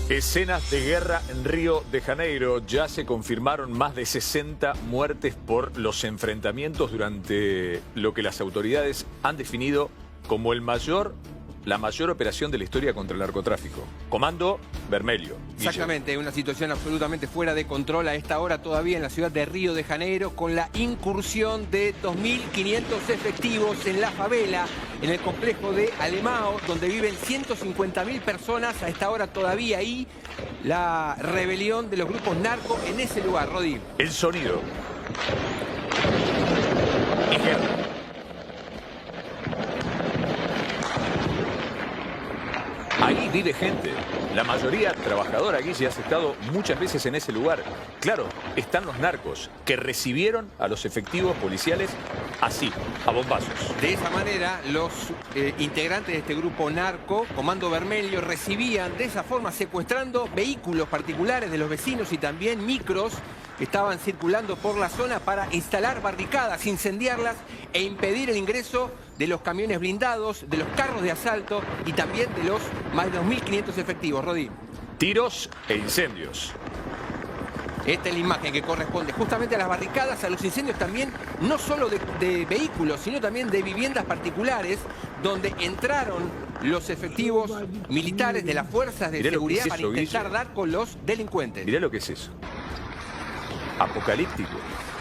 Escenas de guerra en Río de Janeiro. Ya se confirmaron más de 60 muertes por los enfrentamientos durante lo que las autoridades han definido como la mayor operación de la historia contra el narcotráfico. Comando Vermelho. Exactamente, una situación absolutamente fuera de control a esta hora todavía en la ciudad de Río de Janeiro, con la incursión de 2.500 efectivos en la favela, en el complejo de Alemão, donde viven 150.000 personas. A esta hora todavía ahí la rebelión de los grupos narcos en ese lugar, Rodi. El sonido. Y guerra. Ahí vive gente, la mayoría trabajadora. Guille, has estado muchas veces en ese lugar. Claro, están los narcos que recibieron a los efectivos policiales así, a bombazos. De esa manera, los integrantes de este grupo narco, Comando Vermelho, recibían de esa forma, secuestrando vehículos particulares de los vecinos y también micros que estaban circulando por la zona para instalar barricadas, incendiarlas e impedir el ingreso de los camiones blindados, de los carros de asalto y también de los más de 2.500 efectivos, Rodi. Tiros e incendios. Esta es la imagen que corresponde justamente a las barricadas, a los incendios también, no solo de vehículos, sino también de viviendas particulares, donde entraron los efectivos militares de las fuerzas de seguridad para intentar dar con los delincuentes. Mirá lo que es eso. Apocalíptico.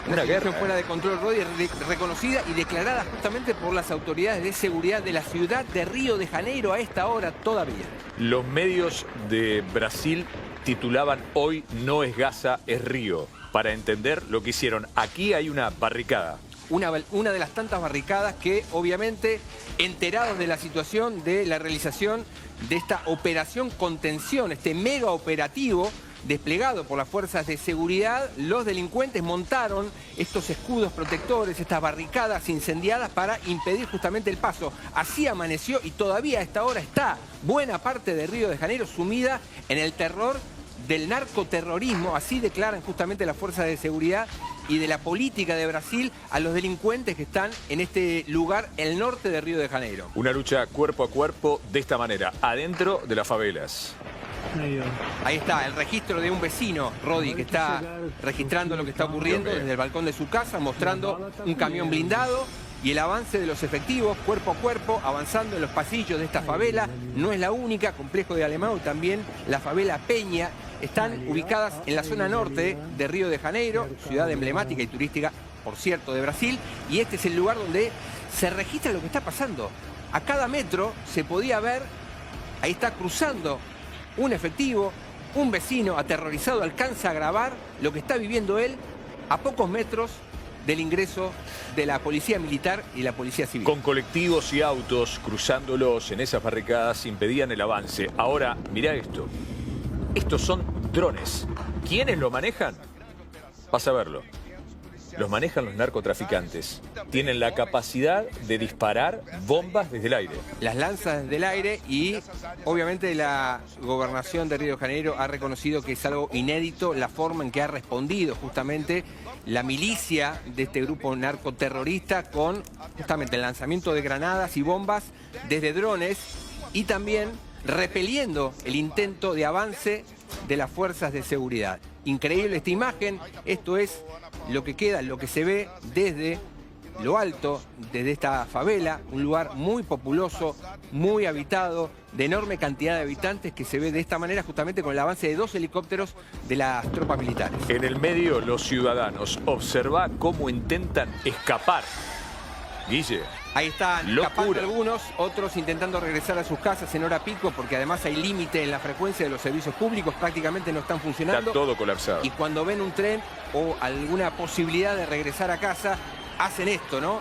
Una guerra fuera de control, Rodi, reconocida y declarada justamente por las autoridades de seguridad de la ciudad de Río de Janeiro a esta hora todavía. Los medios de Brasil titulaban "Hoy no es Gaza, es Río", para entender lo que hicieron. Aquí hay una barricada. Una de las tantas barricadas que, obviamente, enterados de la situación de la realización de esta operación contención, este mega operativo desplegado por las fuerzas de seguridad, los delincuentes montaron estos escudos protectores, estas barricadas incendiadas para impedir justamente el paso. Así amaneció y todavía a esta hora está buena parte de Río de Janeiro sumida en el terror del narcoterrorismo. Así declaran justamente las fuerzas de seguridad y de la política de Brasil a los delincuentes que están en este lugar, el norte de Río de Janeiro. Una lucha cuerpo a cuerpo de esta manera, adentro de las favelas. Ahí está el registro de un vecino, Rodi, que está registrando lo que está ocurriendo desde el balcón de su casa, mostrando un camión blindado y el avance de los efectivos cuerpo a cuerpo, avanzando en los pasillos de esta favela. No es la única, complejo de Alemão, también la favela Peña. Están ubicadas en la zona norte de Río de Janeiro, ciudad emblemática y turística, por cierto, de Brasil. Y este es el lugar donde se registra lo que está pasando. A cada metro se podía ver, ahí está cruzando un efectivo, un vecino aterrorizado alcanza a grabar lo que está viviendo él a pocos metros del ingreso de la policía militar y la policía civil. Con colectivos y autos cruzándolos en esas barricadas impedían el avance. Ahora, mirá esto. Estos son drones. ¿Quiénes lo manejan? Vas a verlo. Los manejan los narcotraficantes. Tienen la capacidad de disparar bombas desde el aire. Las lanzas desde el aire y obviamente la gobernación de Río de Janeiro ha reconocido que es algo inédito la forma en que ha respondido justamente la milicia de este grupo narcoterrorista con justamente el lanzamiento de granadas y bombas desde drones y también repeliendo el intento de avance de las fuerzas de seguridad. Increíble esta imagen, esto es lo que queda, lo que se ve desde lo alto, desde esta favela, un lugar muy populoso, muy habitado, de enorme cantidad de habitantes que se ve de esta manera justamente con el avance de 2 helicópteros de las tropas militares. En el medio, los ciudadanos. Observa cómo intentan escapar. Guille. Ahí están escapando algunos, otros intentando regresar a sus casas en hora pico, porque además hay límite en la frecuencia de los servicios públicos, prácticamente no están funcionando. Está todo colapsado. Y cuando ven un tren o alguna posibilidad de regresar a casa, hacen esto, ¿no?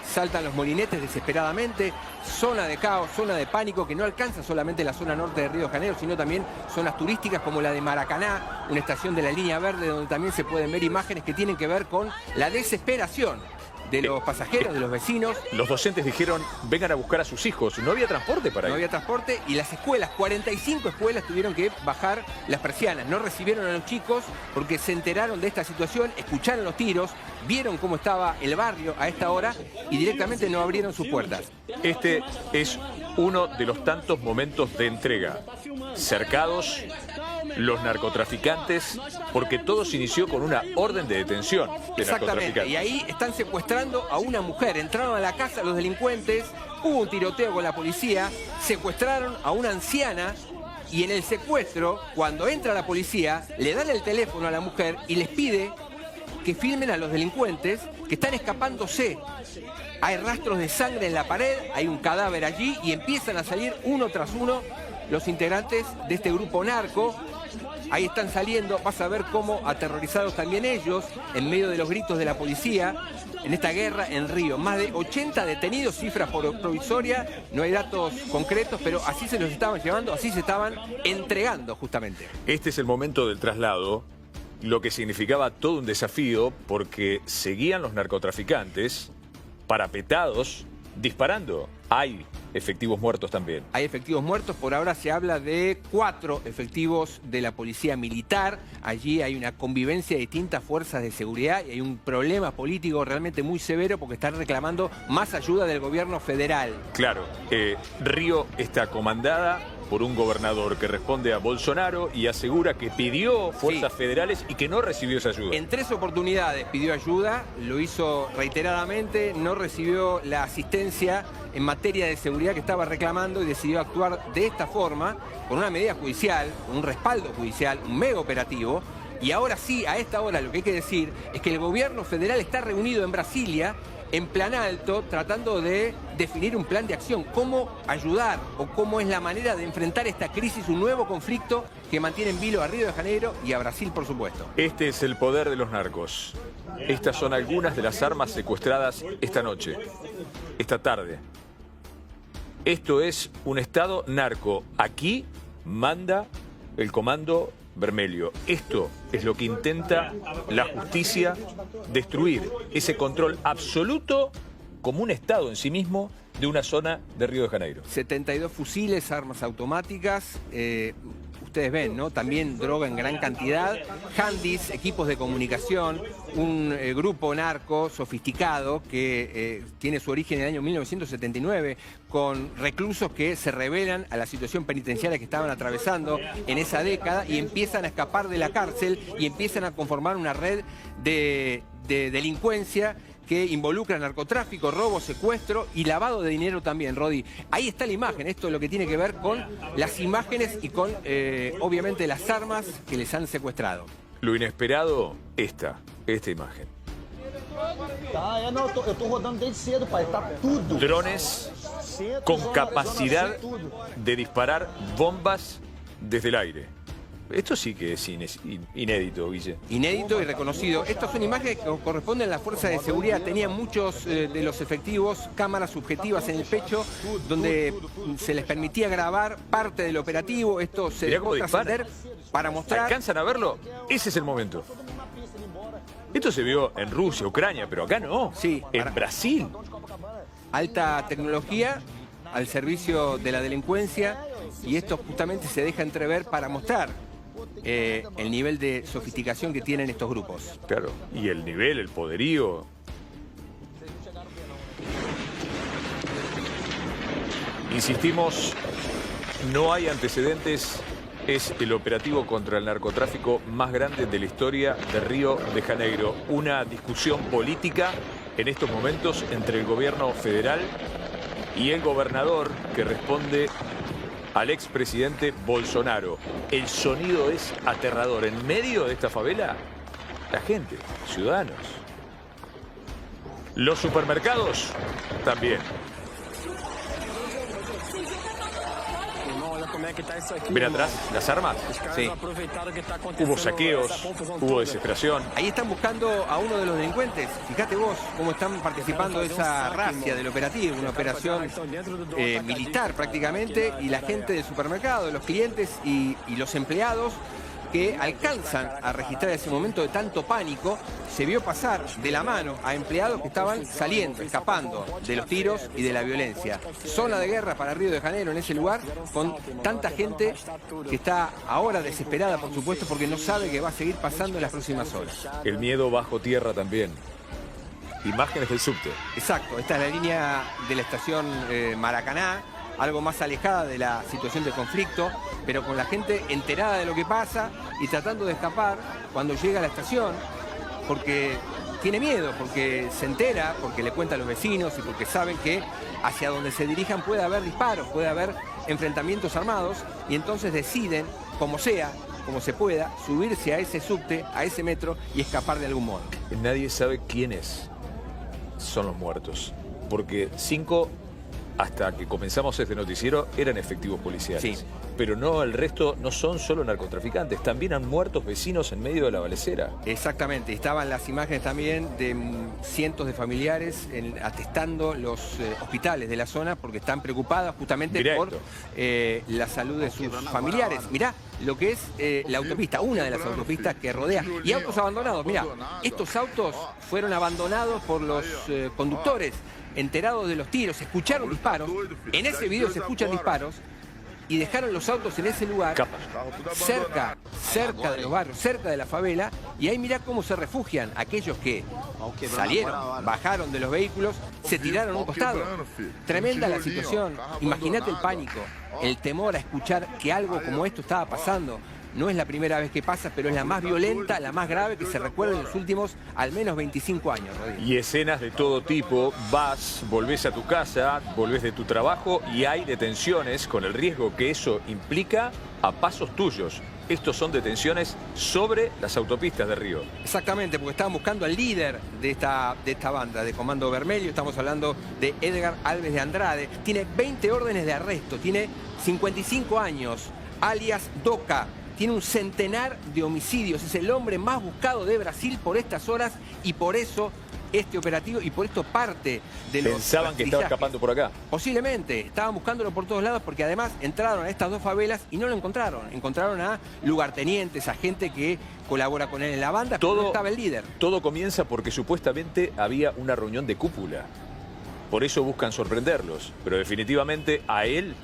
Saltan los molinetes desesperadamente, zona de caos, zona de pánico, que no alcanza solamente la zona norte de Río de Janeiro, sino también zonas turísticas como la de Maracaná, una estación de la línea verde, donde también se pueden ver imágenes que tienen que ver con la desesperación de los pasajeros, de los vecinos. Los docentes dijeron, vengan a buscar a sus hijos. No había transporte para ir. No había transporte y las escuelas, 45 escuelas tuvieron que bajar las persianas. No recibieron a los chicos porque se enteraron de esta situación, escucharon los tiros, vieron cómo estaba el barrio a esta hora y directamente no abrieron sus puertas. Este es uno de los tantos momentos de entrega. Cercados, los narcotraficantes, porque todo se inició con una orden de detención de Exactamente, narcotraficantes. y ahí están secuestrando a una mujer. Entraron a la casa los delincuentes, hubo un tiroteo con la policía, secuestraron a una anciana y en el secuestro, cuando entra la policía, le dan el teléfono a la mujer y les pide que filmen a los delincuentes que están escapándose. Hay rastros de sangre en la pared, hay un cadáver allí y empiezan a salir uno tras uno los integrantes de este grupo narco. Ahí están saliendo, vas a ver cómo aterrorizados también ellos, en medio de los gritos de la policía, en esta guerra en Río. Más de 80 detenidos, cifra provisoria, no hay datos concretos, pero así se los estaban llevando, así se estaban entregando justamente. Este es el momento del traslado, lo que significaba todo un desafío, porque seguían los narcotraficantes parapetados, disparando. Hay efectivos muertos también. Hay efectivos muertos, por ahora se habla de 4 efectivos de la policía militar. Allí hay una convivencia de distintas fuerzas de seguridad y hay un problema político realmente muy severo porque están reclamando más ayuda del gobierno federal. Claro, Río está comandada por un gobernador que responde a Bolsonaro y asegura que pidió fuerzas federales y que no recibió esa ayuda. En 3 oportunidades pidió ayuda, lo hizo reiteradamente, no recibió la asistencia en materia de seguridad que estaba reclamando y decidió actuar de esta forma, con una medida judicial, con un respaldo judicial, un mega operativo. Y ahora sí, a esta hora lo que hay que decir es que el gobierno federal está reunido en Brasilia, en plan alto, tratando de definir un plan de acción, cómo ayudar o cómo es la manera de enfrentar esta crisis, un nuevo conflicto que mantiene en vilo a Río de Janeiro y a Brasil, por supuesto. Este es el poder de los narcos. Estas son algunas de las armas secuestradas esta noche, esta tarde. Esto es un estado narco. Aquí manda el Comando Vermelho. Esto es lo que intenta la justicia destruir, ese control absoluto como un estado en sí mismo de una zona de Río de Janeiro. 72 fusiles, armas automáticas, ustedes ven, ¿no? También droga en gran cantidad, handys, equipos de comunicación, un grupo narco sofisticado que tiene su origen en el año 1979, con reclusos que se rebelan a la situación penitenciaria que estaban atravesando en esa década y empiezan a escapar de la cárcel y empiezan a conformar una red de delincuencia que involucra narcotráfico, robo, secuestro y lavado de dinero también, Rodi. Ahí está la imagen, esto es lo que tiene que ver con las imágenes y con, obviamente, las armas que les han secuestrado. Lo inesperado, esta imagen. Eu tô rodando desde cedo, pai. Tá tudo. Drones con capacidad de disparar bombas desde el aire. Esto sí que es inédito, Guille. Inédito y reconocido. Estas son imágenes que corresponden a la fuerza de seguridad. Tenían muchos de los efectivos cámaras subjetivas en el pecho donde se les permitía grabar parte del operativo. Esto se dejó trascender para mostrar... ¿Alcanzan a verlo? Ese es el momento. Esto se vio en Rusia, Ucrania, pero acá no. Sí, en Brasil. Alta tecnología al servicio de la delincuencia y esto justamente se deja entrever para mostrar el nivel de sofisticación que tienen estos grupos. Claro, y el nivel, el poderío. Insistimos, no hay antecedentes. Es el operativo contra el narcotráfico más grande de la historia de Río de Janeiro. Una discusión política en estos momentos entre el gobierno federal y el gobernador que responde al expresidente Bolsonaro. El sonido es aterrador. En medio de esta favela, la gente, ciudadanos. Los supermercados también. Ven atrás, las armas. Sí. Hubo saqueos, hubo desesperación. Ahí están buscando a uno de los delincuentes. Fíjate vos cómo están participando de esa razzia del operativo, una operación militar prácticamente, y la gente del supermercado, los clientes y los empleados que alcanzan a registrar ese momento de tanto pánico. Se vio pasar de la mano a empleados que estaban saliendo, escapando de los tiros y de la violencia. Zona de guerra para Río de Janeiro en ese lugar, con tanta gente que está ahora desesperada, por supuesto, porque no sabe qué va a seguir pasando en las próximas horas. El miedo bajo tierra también. Imágenes del subte. Exacto, esta es la línea de la estación Maracaná. algo más alejada de la situación de conflicto, pero con la gente enterada de lo que pasa y tratando de escapar cuando llega a la estación, porque tiene miedo, porque se entera, porque le cuenta a los vecinos y porque saben que hacia donde se dirijan puede haber disparos, puede haber enfrentamientos armados, y entonces deciden, como sea, como se pueda, subirse a ese subte, a ese metro y escapar de algún modo. Nadie sabe quiénes son los muertos, porque 5, hasta que comenzamos este noticiero, eran efectivos policiales. Sí. Pero no, el resto no son solo narcotraficantes, también han muertos vecinos en medio de la balacera. Exactamente, estaban las imágenes también de cientos de familiares atestando los hospitales de la zona porque están preocupadas justamente Mirá por esto. la salud de sus familiares. Mirá lo que es la autopista, una de las autopistas que rodea. Y autos abandonados, mirá, estos autos fueron abandonados por los conductores, enterados de los tiros, escucharon disparos, en ese video se escuchan disparos, y dejaron los autos en ese lugar, cerca de los barrios, cerca de la favela, y ahí mirá cómo se refugian aquellos que salieron, bajaron de los vehículos, se tiraron a un costado. Tremenda la situación, imagínate el pánico, el temor a escuchar que algo como esto estaba pasando. No es la primera vez que pasa, pero es la más violenta, la más grave que se recuerda en los últimos al menos 25 años, Rodrigo. Y escenas de todo tipo, volvés a tu casa, volvés de tu trabajo y hay detenciones con el riesgo que eso implica a pasos tuyos. Estos son detenciones sobre las autopistas de Río. Exactamente, porque estaban buscando al líder de esta banda, de Comando Vermelho. Estamos hablando de Edgar Alves de Andrade. Tiene 20 órdenes de arresto, tiene 55 años, alias Doca. Tiene un centenar de homicidios, es el hombre más buscado de Brasil por estas horas y por eso este operativo y por esto parte de los... Pensaban que estaba escapando por acá. Posiblemente, estaban buscándolo por todos lados porque además entraron a estas dos favelas y no lo encontraron. Encontraron a lugartenientes, a gente que colabora con él en la banda, pero no estaba el líder. Todo comienza porque supuestamente había una reunión de cúpula. Por eso buscan sorprenderlos, pero definitivamente a él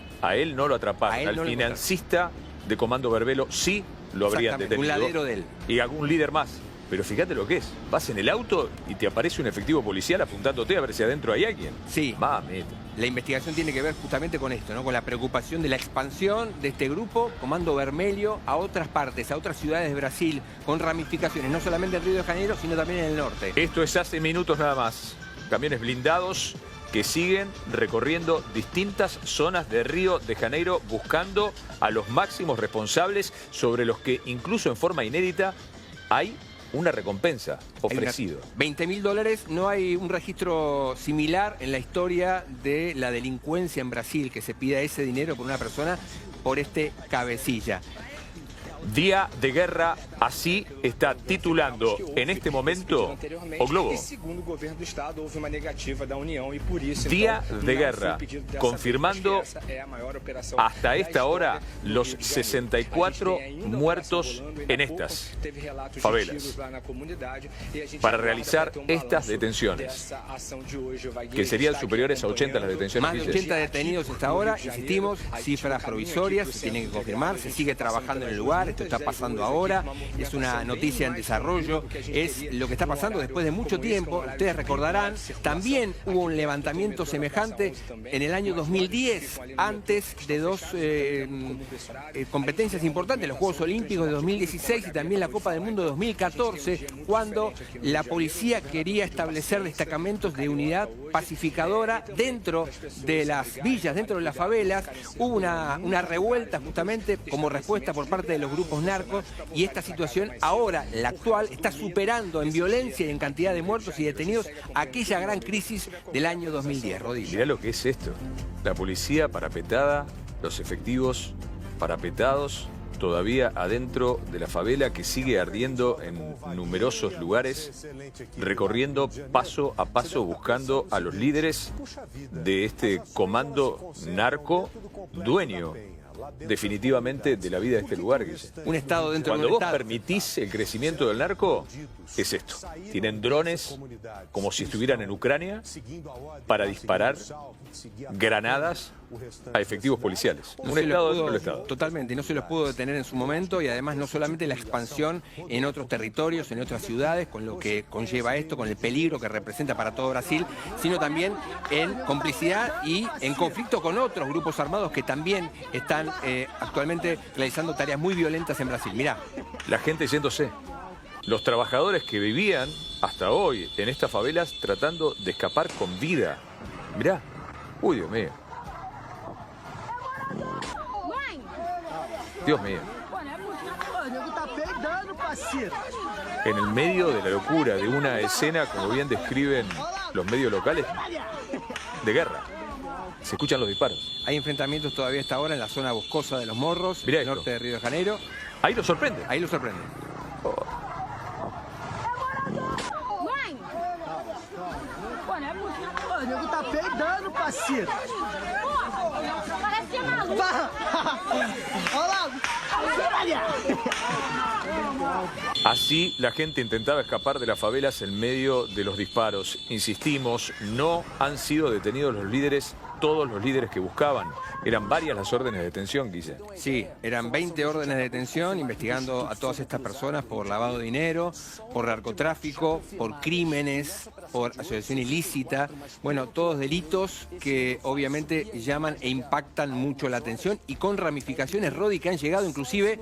no lo atraparon. Al financista de Comando Vermelho sí lo habrían detenido. Un ladero de él. Y algún líder más. Pero fíjate lo que es. Vas en el auto y te aparece un efectivo policial apuntándote a ver si adentro hay alguien. Sí. Mamita. La investigación tiene que ver justamente con esto, ¿no? Con la preocupación de la expansión de este grupo, Comando Vermelho, a otras partes, a otras ciudades de Brasil, con ramificaciones, no solamente en Río de Janeiro, sino también en el norte. Esto es hace minutos nada más. Camiones blindados que siguen recorriendo distintas zonas de Río de Janeiro buscando a los máximos responsables sobre los que incluso en forma inédita hay una recompensa ofrecida. $20.000, no hay un registro similar en la historia de la delincuencia en Brasil que se pida ese dinero por una persona por este cabecilla. Día de guerra, así está titulando en este momento O Globo. Día de guerra, confirmando hasta esta hora los 64 muertos en estas favelas para realizar estas detenciones, que serían superiores a 80 las detenciones. Más de 80 detenidos hasta ahora, insistimos, cifras provisorias, se tienen que confirmar, se sigue trabajando en el lugar. Esto está pasando ahora, es una noticia en desarrollo, es lo que está pasando después de mucho tiempo. Ustedes recordarán, también hubo un levantamiento semejante en el año 2010, antes de dos competencias importantes, los Juegos Olímpicos de 2016 y también la Copa del Mundo de 2014, cuando la policía quería establecer destacamentos de unidad pacificadora dentro de las villas, dentro de las favelas. Hubo una revuelta justamente como respuesta por parte de los grupos narcos, y esta situación ahora, la actual, está superando en violencia y en cantidad de muertos y detenidos aquella gran crisis del año 2010, Rodrigo. Mirá lo que es esto. La policía parapetada, los efectivos parapetados, todavía adentro de la favela que sigue ardiendo en numerosos lugares, recorriendo paso a paso, buscando a los líderes de este comando narco, dueño definitivamente de la vida de este lugar. Un estado dentro Cuando de un vos estado. permitís el crecimiento del narco, es esto. Tienen drones como si estuvieran en Ucrania para disparar granadas a efectivos policiales. No Un se los Estado pudo- dentro del Estado. Totalmente, no se los pudo detener en su momento y además no solamente la expansión en otros territorios, en otras ciudades, con lo que conlleva esto, con el peligro que representa para todo Brasil, sino también en complicidad y en conflicto con otros grupos armados que también están actualmente realizando tareas muy violentas en Brasil. Mirá, La gente yéndose. Los trabajadores que vivían hasta hoy en estas favelas tratando de escapar con vida. Mirá. Uy, Dios mío. Dios mío. O nego tá peidando, parceiro. En el medio de la locura de una escena, como bien describen los medios locales, de guerra. Se escuchan los disparos. hay enfrentamientos todavía hasta ahora en la zona boscosa de Los Morros, Mirá en el esto. norte de Río de Janeiro. Ahí lo sorprende. Ahí lo sorprende. Mãe! O nego tá peidando, parceiro. Parece que é maluco. Olha lá. Así la gente intentaba escapar de las favelas en medio de los disparos. Insistimos, no han sido detenidos los líderes, todos los líderes que buscaban. Eran varias las órdenes de detención, Guille. Sí, eran 20 órdenes de detención investigando a todas estas personas por lavado de dinero, por narcotráfico, por crímenes, por asociación ilícita. Bueno, todos delitos que obviamente llaman e impactan mucho la atención y con ramificaciones, Rodi, que han llegado inclusive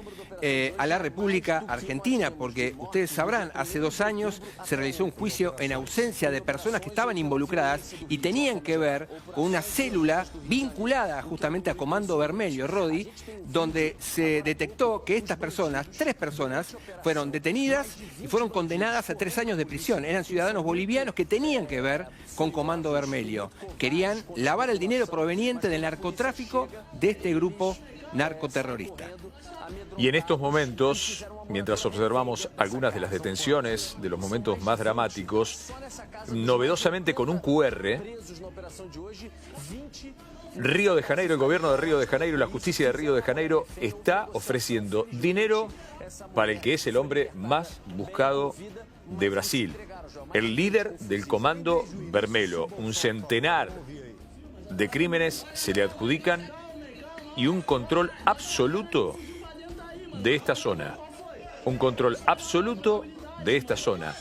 a la República Argentina, porque ustedes sabrán, hace 2 años se realizó un juicio en ausencia de personas que estaban involucradas y tenían que ver con una célula vinculada justamente a Comando Vermelho, Rodi, donde se detectó que estas personas, 3 personas, fueron detenidas y fueron condenadas a 3 años de prisión. Eran ciudadanos bolivianos que tenían que ver con Comando Vermelho. Querían lavar el dinero proveniente del narcotráfico de este grupo narcoterrorista. Y en estos momentos, mientras observamos algunas de las detenciones, de los momentos más dramáticos, novedosamente con un QR, Río de Janeiro, el gobierno de Río de Janeiro, la justicia de Río de Janeiro está ofreciendo dinero para el que es el hombre más buscado de Brasil, el líder del Comando Vermelho. Un centenar de crímenes se le adjudican y un control absoluto de esta zona. Un control absoluto de esta zona.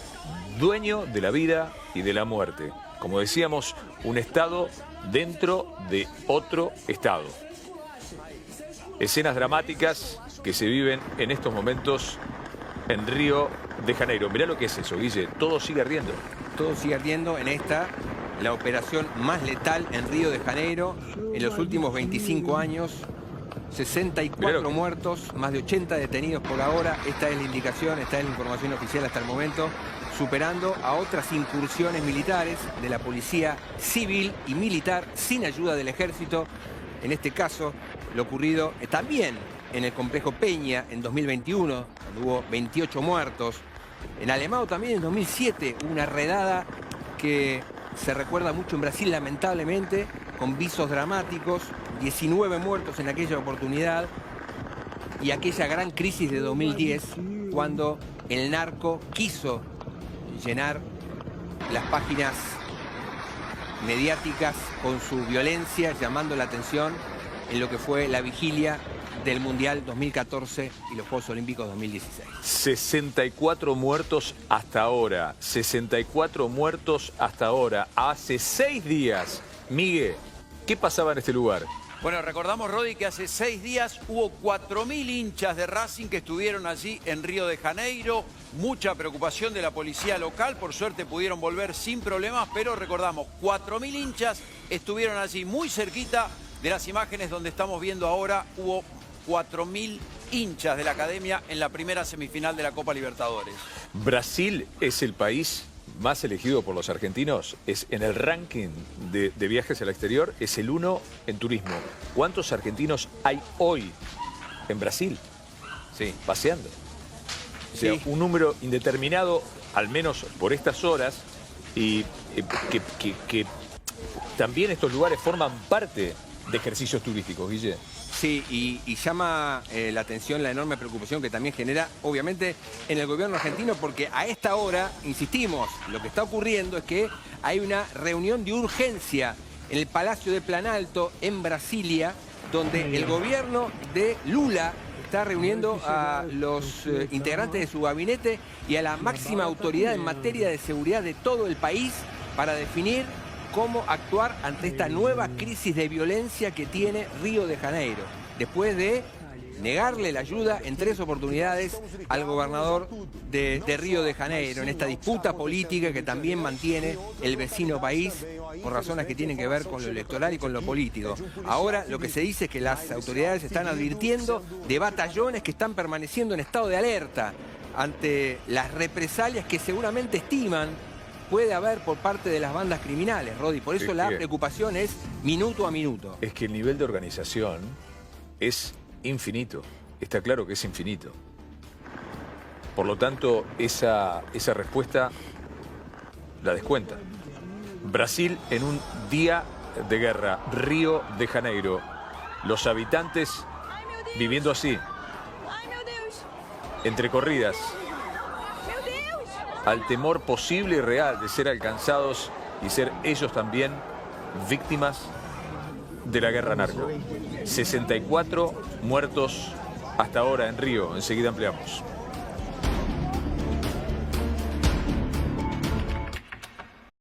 Dueño de la vida y de la muerte. Como decíamos, un Estado dentro de otro Estado. Escenas dramáticas que se viven en estos momentos en Río de Janeiro. Mirá lo que es eso, Guille. Todo sigue ardiendo. Todo sigue ardiendo en esta, la operación más letal en Río de Janeiro en los últimos 25 años. 64 muertos, más de 80 detenidos por ahora. Esta es la indicación, esta es la información oficial hasta el momento, superando a otras incursiones militares de la policía civil y militar sin ayuda del ejército. En este caso, lo ocurrido también en el complejo Peña en 2021, donde hubo 28 muertos. En Alemão también en 2007 hubo una redada que se recuerda mucho en Brasil, lamentablemente, con visos dramáticos, 19 muertos en aquella oportunidad y aquella gran crisis de 2010, cuando el narco quiso llenar las páginas mediáticas con su violencia, llamando la atención en lo que fue la vigilia del Mundial 2014 y los Juegos Olímpicos 2016. 64 muertos hasta ahora. 64 muertos hasta ahora. Hace 6 días. Miguel, ¿qué pasaba en este lugar? Bueno, recordamos, Rodi, que hace 6 días hubo 4.000 hinchas de Racing que estuvieron allí en Río de Janeiro. Mucha preocupación de la policía local. Por suerte pudieron volver sin problemas, pero recordamos, 4.000 hinchas estuvieron allí muy cerquita de las imágenes donde estamos viendo ahora. Hubo 4.000 hinchas de la academia en la primera semifinal de la Copa Libertadores. Brasil es el país más elegido por los argentinos. Es en el ranking de viajes al exterior, es el 1 en turismo. ¿Cuántos argentinos hay hoy en Brasil? Sí. Paseando. O sea, Sí. un número indeterminado, al menos por estas horas, y que también estos lugares forman parte de ejercicios turísticos, Guille. Sí, y llama la atención la enorme preocupación que también genera, obviamente, en el gobierno argentino, porque a esta hora, insistimos, lo que está ocurriendo es que hay una reunión de urgencia en el Palacio de Planalto, en Brasilia, donde el gobierno de Lula está reuniendo a los integrantes de su gabinete y a la máxima autoridad en materia de seguridad de todo el país para definir cómo actuar ante esta nueva crisis de violencia que tiene Río de Janeiro, después de negarle la ayuda en 3 oportunidades al gobernador de Río de Janeiro, en esta disputa política que también mantiene el vecino país por razones que tienen que ver con lo electoral y con lo político. Ahora lo que se dice es que las autoridades están advirtiendo de batallones que están permaneciendo en estado de alerta ante las represalias que seguramente estiman puede haber por parte de las bandas criminales, Rodi. Por eso la preocupación es minuto a minuto. Es que el nivel de organización es infinito. Está claro que es infinito. Por lo tanto, esa respuesta la descuenta. Brasil en un día de guerra. Río de Janeiro. Los habitantes viviendo así. Entre corridas. Al temor posible y real de ser alcanzados y ser ellos también víctimas de la guerra narco. 64 muertos hasta ahora en Río. Enseguida ampliamos.